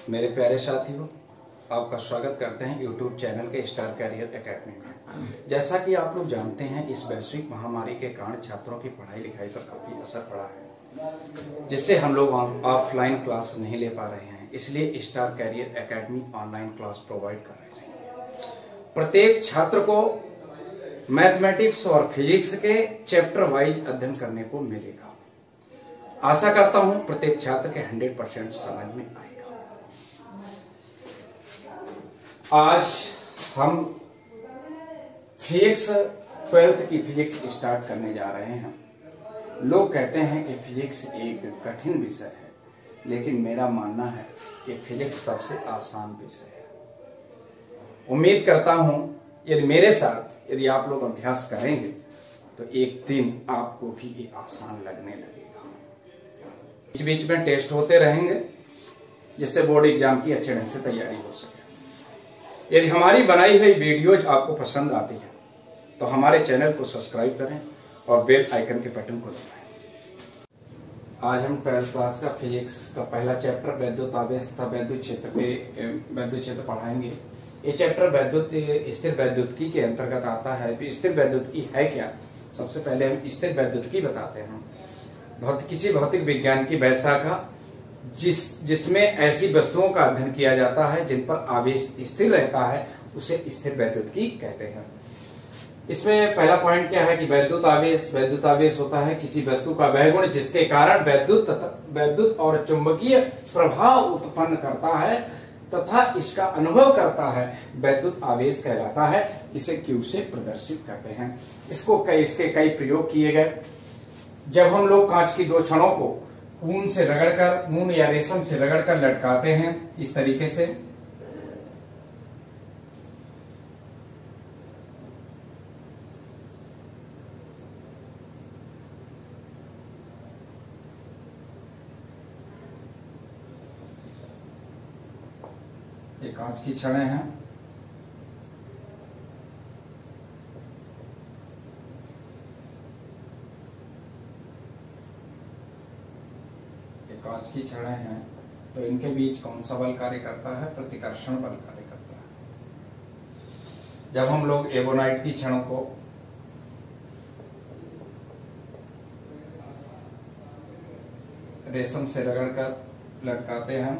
मेरे प्यारे साथियों, आपका स्वागत करते हैं YouTube चैनल के स्टार कैरियर एकेडमी में। जैसा कि आप लोग जानते हैं, इस वैश्विक महामारी के कारण छात्रों की पढ़ाई लिखाई पर काफी असर पड़ा है, जिससे हम लोग ऑफलाइन क्लास नहीं ले पा रहे हैं। इसलिए Star Career Academy online class provide कर रही है। प्रत्येक छात्र को मैथमेटिक्स और फिजिक्स के चैप्टर वाइज अध्ययन करने को मिलेगा। आशा करता हूं प्रत्येक छात्र के 100% समझ में आएगा। आज हम फिजिक्स 12th की फिजिक्स स्टार्ट करने जा रहे हैं। लोग कहते हैं कि फिजिक्स एक कठिन विषय है, लेकिन मेरा मानना है कि फिजिक्स सबसे आसान विषय है। उम्मीद करता हूं यदि मेरे साथ यदि आप लोग अभ्यास करेंगे तो एक दिन आपको भी ये आसान लगने लगेगा। बीच बीच में टेस्ट होते रहेंगे, जिससे बोर्ड एग्जाम की अच्छे ढंग से तैयारी हो सके। यदि हमारी बनाई हुई वीडियोज आपको पसंद आती है तो हमारे चैनल को सब्सक्राइब करें और बेल आइकन के बटन को दबाएं। आज हम 12th क्लास का फिजिक्स का पहला चैप्टर वैद्युत आवेश तथा वैद्युत क्षेत्र पढ़ाएंगे। ये चैप्टर स्थिर वैद्युतिकी के अंतर्गत आता है। स्थिर वैद्युतिकी है क्या? सबसे पहले हम स्थिर वैद्युतिकी बताते हैं। किसी भौतिक विज्ञान की वैशाखा जिसमें ऐसी वस्तुओं का अध्ययन किया जाता है जिन पर आवेश स्थिर रहता है, उसे स्थिर वैद्युतिकी कहते हैं। इसमें पहला पॉइंट क्या है कि वैद्युत आवेश होता है किसी वस्तु का वह गुण जिसके कारण वैद्युत और चुंबकीय प्रभाव उत्पन्न करता है तथा इसका अनुभव करता है, वैद्युत आवेश कहलाता है। इसे Q से प्रदर्शित करते हैं। इसके कई प्रयोग किए गए। जब हम लोग कांच की दो छड़ों को ऊन या रेशम से रगड़कर लटकाते हैं, इस तरीके से, ये कांच की छड़ें हैं। कांच की छड़ें हैं, तो इनके बीच कौन सा बल कार्य करता है? प्रतिकर्षण बल कार्य करता है। जब हम लोग एबोनाइट की छड़ों को रेशम से रगड़कर लटकाते हैं,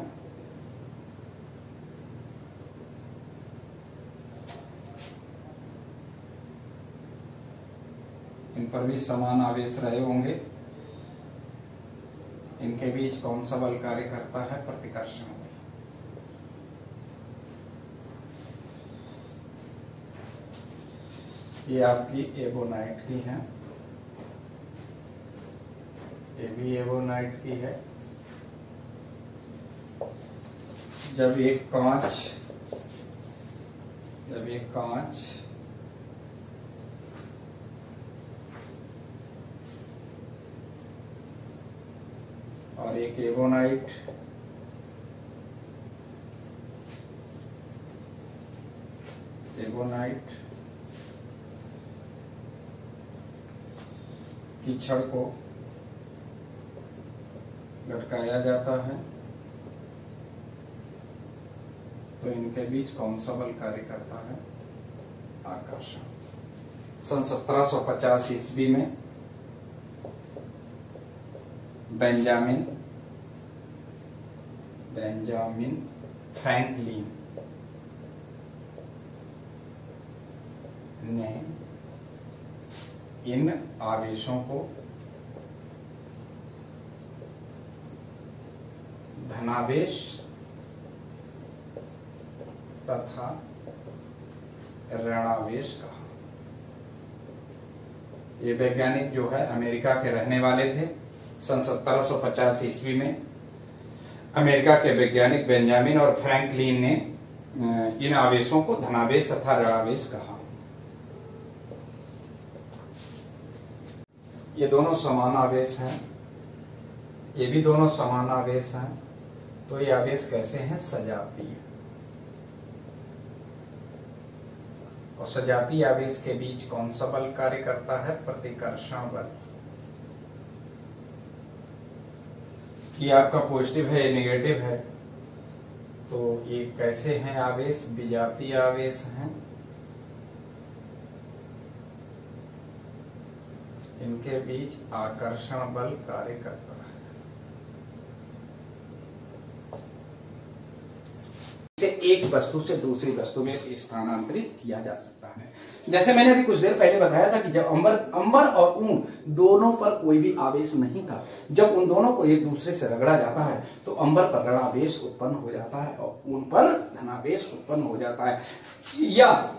इन पर भी समान आवेश रहे होंगे। इनके बीच कौन सा बल कार्य करता है? प्रतिकर्षण बल। ये आपकी एबोनाइट की है, ये भी एबोनाइट की है। जब एक कांच और एक एबोनाइट की छड़ को लटकाया जाता है, तो इनके बीच कौन सा बल कार्य करता है? आकर्षण। सन 1750 ईस्वी में बेंजामिन फ्रैंकलिन ने इन आवेशों को धनावेश तथा ऋणावेश कहा। ये वैज्ञानिक जो है अमेरिका के रहने वाले थे। सन 1750 ईस्वी में अमेरिका के वैज्ञानिक बेंजामिन और फ्रैंकलिन ने इन आवेशों को धनावेश तथा ऋणावेश कहा। ये दोनों समान आवेश हैं, ये भी दोनों समान आवेश हैं। तो ये आवेश कैसे हैं? सजातीय। और सजातीय आवेश के बीच कौन सा बल कार्य करता है? प्रतिकर्षण बल। ये आपका पॉजिटिव है, ये नेगेटिव है, तो ये कैसे हैं आवेश? विजातीय आवेश हैं। इनके बीच आकर्षण बल कार्य करता है। इसे एक वस्तु से दूसरी वस्तु में स्थानांतरित किया जा सकता है। जैसे मैंने अभी कुछ देर पहले बताया था कि जब अंबर और ऊन दोनों पर कोई भी आवेश नहीं था, जब उन दोनों को एक दूसरे से रगड़ा जाता है तो अंबर पर ऋणावेश उत्पन्न हो जाता है और ऊन पर धनावेश उत्पन्न हो जाता है। या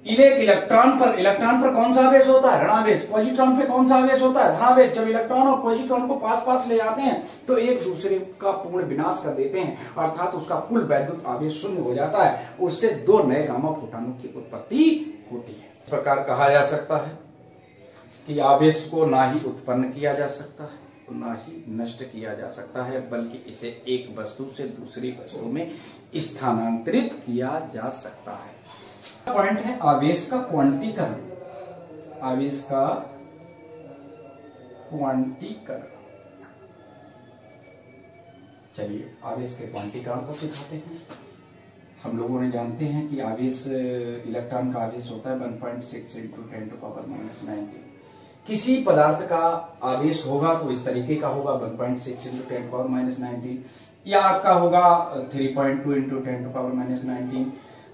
इलेक्ट्रॉन पर कौन सा आवेश होता है? ऋणावेश। पॉजिट्रॉन पे कौन सा आवेश होता है? धनावेश। जब इलेक्ट्रॉन और पॉजिट्रॉन को पास पास ले जाते हैं तो एक दूसरे का पूर्ण विनाश कर देते हैं, अर्थात उसका कुल वैद्युत आवेश शून्य हो जाता है। उससे दो नए गामा फोटॉनों की उत्पत्ति होती है। इस प्रकार कहा जा सकता है कि आवेश को ना ही उत्पन्न किया जा सकता है, ना ही नष्ट किया जा सकता है, बल्कि इसे एक वस्तु से दूसरी वस्तु में स्थानांतरित किया जा सकता है। पॉइंट है आवेश का क्वांटीकरण। आवेश का क्वांटीकरण। चलिए आवेश के क्वांटीकरण को सिखाते हैं। हम लोगों ने जानते हैं कि आवेश, इलेक्ट्रॉन का आवेश होता है 1.6 इंटू 10⁻⁹। किसी पदार्थ का आवेश होगा तो इस तरीके का होगा 1.6 इंटू 10⁻⁹, या आपका होगा 3.2 इंटू 10⁻⁹,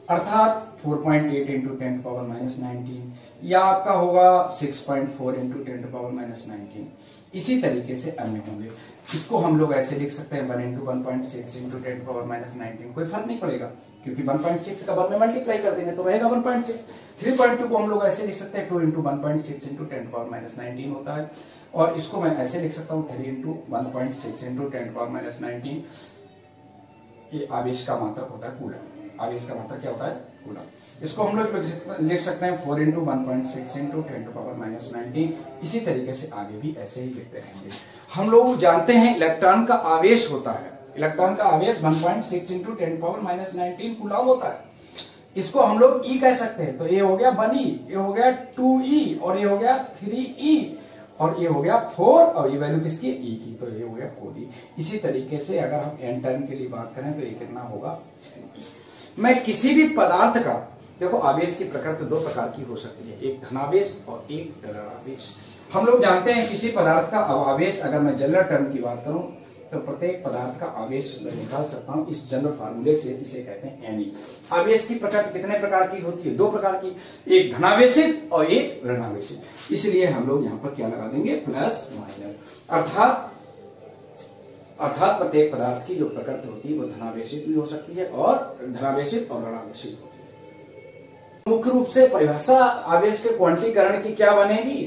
अर्थात 4.8 इंटू 10⁻⁹, या आपका होगा 6.4 इंटू 10⁻⁹। इसी तरीके से अन्य होंगे। इसको हम लोग ऐसे लिख सकते हैं 1 इंटू 1.6 इंटू 10⁻⁹। कोई फर्क नहीं पड़ेगा क्योंकि 1.6 का बाद में मल्टीप्लाई कर देंगे तो रहेगा 1.6। 3.2 को हम लोग ऐसे लिख सकते हैं 2 इंटू 1.6 इंटू 10⁻⁹ होता है, और इसको मैं ऐसे लिख सकता हूँ 3 इंटू 1.6 इंटू 10⁻⁹। ये आवेश का मात्रक होता है कूलम। आवेश का मात्रक क्या होता है? कूलम। इसको हम लोग लिख सकते हैं 4 इंटू 1.6 इंटू 10⁻⁹। इसी तरीके से आगे भी ऐसे ही लिखते रहेंगे। हम लोग जानते हैं इलेक्ट्रॉन का आवेश होता है, इलेक्ट्रॉन का आवेश 1.6 इंटू 10⁻⁹ कूलम होता है। इसको हम लोग ई कह सकते हैं। तो ये हो गया 1e, ये हो गया 2e, और ये हो गया 3e, और ये हो गया 4, और ये वैल्यू किसकी? ई की, तो ये हो गया 4e। इसी तरीके से अगर हम एन टर्म के लिए बात करें तो ये कितना होगा? मैं किसी भी पदार्थ का, देखो आवेश की प्रकृति दो प्रकार की हो सकती है, एक धनावेश और एक ऋणावेश। हम लोग जानते हैं किसी पदार्थ का आवेश, अगर मैं जनरल टर्म की बात करूं तो प्रत्येक पदार्थ का आवेश निकाल सकता हूं इस जनरल फार्मूले से। इसे कहते हैं एनई। आवेश की प्रकृति कितने प्रकार की होती है? दो प्रकार की, एक धनावेशित और एक ऋणावेशित। इसलिए हम लोग यहाँ पर क्या लगा देंगे? Plus minus. अर्थात प्रत्येक पदार्थ की जो प्रकृति होती है वो धनावेशित भी हो सकती है और धनावेशित और ऋणावेशित होती है। मुख्य रूप से परिभाषा आवेश के क्वांटीकरण की क्या बनेगी?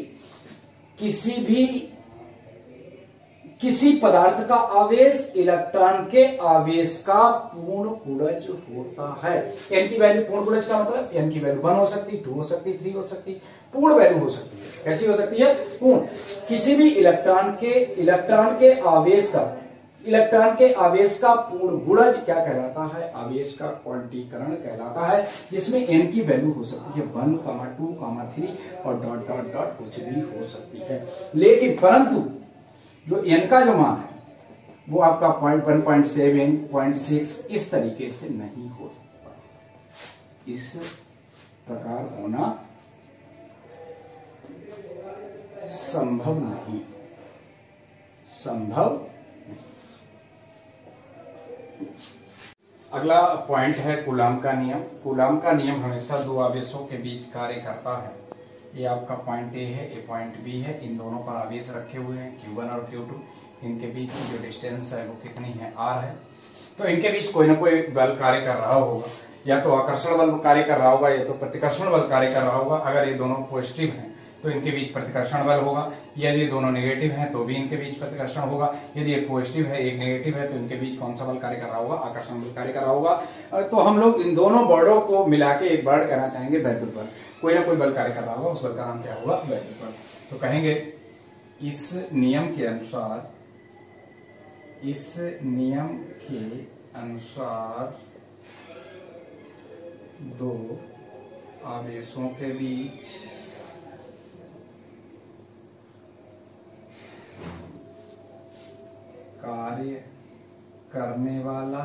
किसी पदार्थ का आवेश इलेक्ट्रॉन के आवेश का पूर्ण गुणज होता है। एन की वैल्यू, पूर्ण गुणज का मतलब एन की वैल्यू 1 हो सकती, 2 हो सकती, 3 हो सकती, पूर्ण वैल्यू हो सकती है। कैसी हो सकती है? पूर्ण। किसी भी इलेक्ट्रॉन के आवेश का पूर्ण गुणज क्या कहलाता है? आवेश का क्वांटीकरण कहलाता है, जिसमें एन की वैल्यू हो सकती है 1, 2, 3 और डॉट डॉट डॉट कुछ भी हो सकती है। लेकिन परंतु जो एन का जो मान है वो आपका 1.7, 0.6 इस तरीके से नहीं हो सकता। इस प्रकार होना संभव नहीं। अगला पॉइंट है कूलाम का नियम। कूलाम का नियम हमेशा दो आवेशों के बीच कार्य करता है। ये आपका पॉइंट ए है, ये पॉइंट बी है। इन दोनों पर आवेश रखे हुए हैं Q1 और Q2। इनके बीच की जो डिस्टेंस है वो कितनी है? R है। तो इनके बीच कोई ना कोई बल कार्य कर रहा होगा, या तो आकर्षण बल कार्य कर रहा होगा या तो प्रतिकर्षण बल कार्य कर रहा होगा। अगर ये दोनों पॉजिटिव हैं तो इनके बीच प्रतिकर्षण बल होगा, यदि ये दोनों नेगेटिव हैं तो भी इनके बीच प्रतिकर्षण होगा। यदि एक पॉजिटिव है एक नेगेटिव है तो इनके बीच कौन सा बल कार्य कर रहा होगा? आकर्षण बल कार्य कर रहा होगा। तो हम लोग इन दोनों वर्डों को मिला के एक वर्ड कहना चाहेंगे वैद्युत बल। कोई ना कोई बल कार्य कर रहा होगा, उस बल का नाम क्या होगा? वैद्युत बल। तो कहेंगे इस नियम के अनुसार दो आवेशों के बीच कार्य करने वाला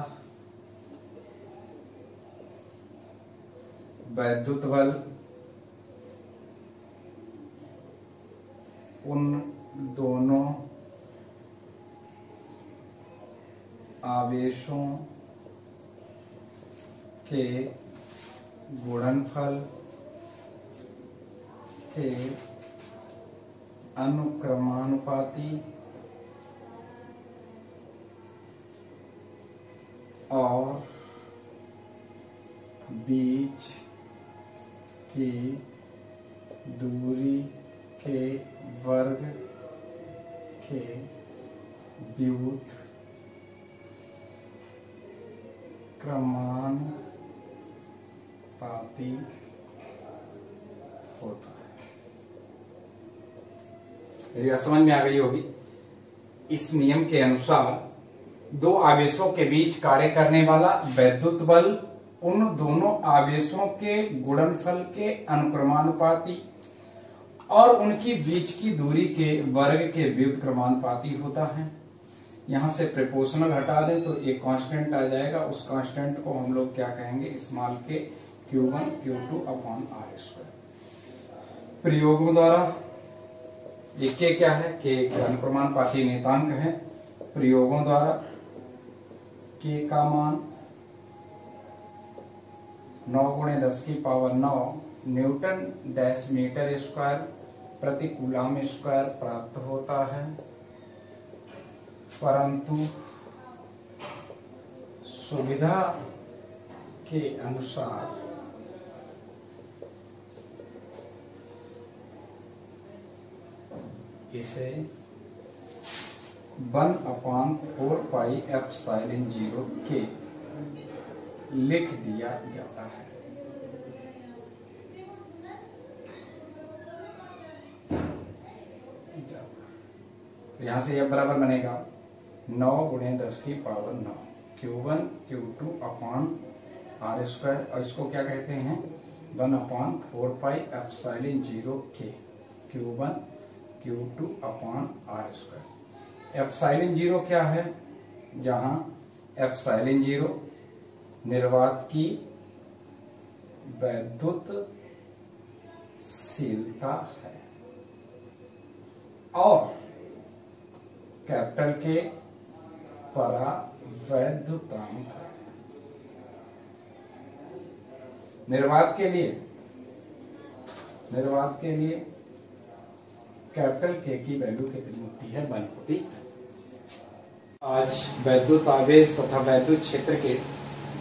वैद्युत बल उन दोनों आवेशों के गुणनफल के अनुक्रमानुपाती और बीच की दूरी के वर्ग के व्युत्क्रमानुपाती होता है। मेरी बात समझ में आ गई होगी। इस नियम के अनुसार दो आवेशों के बीच कार्य करने वाला वैद्युत बल उन दोनों आवेशों के गुणनफल के अनुक्रमानुपाती और उनकी बीच की दूरी के वर्ग के व्युत्क्रमानुपाती होता है। यहां से प्रोपोर्शनल हटा दें तो एक कांस्टेंट आ जाएगा। उस कांस्टेंट को हम लोग क्या कहेंगे, स्मॉल के Q1 Q2 अपॉन R²। प्रयोगों द्वारा ये के क्या है, के अनुक्रमानुपाती नियतांक है। प्रयोगों द्वारा के का मान 9 × 10⁹ न्यूटन डैश मीटर स्क्वायर प्रति कूलम स्क्वायर प्राप्त होता है, परंतु सुविधा के अनुसार इसे 1/4πε0 के लिख दिया जाता है। तो यहां से यह बराबर बनेगा 9 × 10⁹ Q1 Q2 अपॉन R²। और इसको क्या कहते हैं, 1/4πε0 के Q1 Q2 अपॉन R²। ε0 क्या है, जहां ε0 निर्वात की वैद्युतशीलता है और कैपिटल के परावैद्युतांक है। निर्वात के लिए कैपिटल के की वैल्यू कितनी होती है, 1 होती है। आज वैद्युत आवेश तथा वैद्युत क्षेत्र के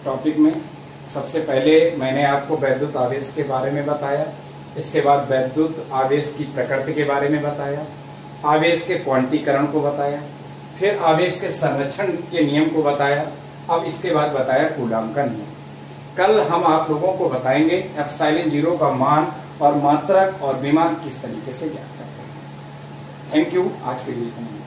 टॉपिक में सबसे पहले मैंने आपको वैद्युत आवेश के बारे में बताया। इसके बाद वैद्युत आवेश की प्रकृति के बारे में बताया, आवेश के क्वांटीकरण को बताया, फिर आवेश के संरक्षण के नियम को बताया। अब इसके बाद बताया कूलॉम का नियम। कल हम आप लोगों को बताएंगे ε0 का मान और मात्रक और विमान किस तरीके से ज्ञात करते हैं। Thank you. आज के लिए इतना ही।